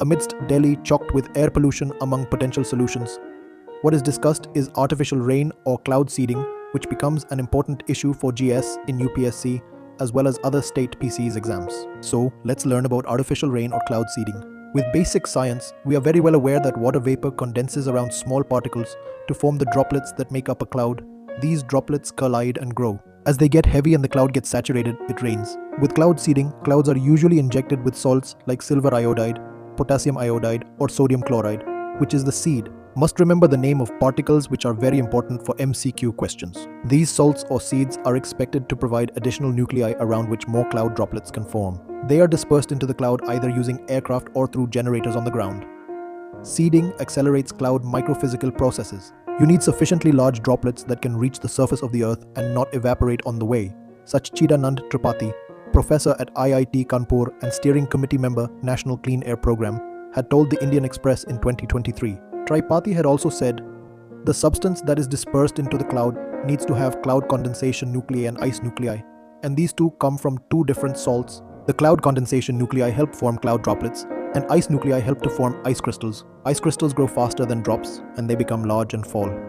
Amidst Delhi choked with air pollution among potential solutions, what is discussed is artificial rain or cloud seeding, which becomes an important issue for GS in UPSC as well as other state PCs exams. So, let's learn about artificial rain or cloud seeding. With basic science, we are very well aware that water vapor condenses around small particles to form the droplets that make up a cloud. These droplets collide and grow. As they get heavy and the cloud gets saturated, it rains. With cloud seeding, clouds are usually injected with salts like silver iodide, potassium iodide, or sodium chloride, which is the seed. Must remember the name of particles, which are very important for MCQ questions. These salts or seeds are expected to provide additional nuclei around which more cloud droplets can form. They are dispersed into the cloud either using aircraft or through generators on the ground. Seeding accelerates cloud microphysical processes. You need sufficiently large droplets that can reach the surface of the earth and not evaporate on the way. Such Chidanand Tripathi, professor at IIT Kanpur and steering committee member, National Clean Air Program, had told the Indian Express in 2023. Tripathi had also said, the substance that is dispersed into the cloud needs to have cloud condensation nuclei and ice nuclei, and these two come from two different salts. The cloud condensation nuclei help form cloud droplets, and ice nuclei help to form ice crystals. Ice crystals grow faster than drops, and they become large and fall.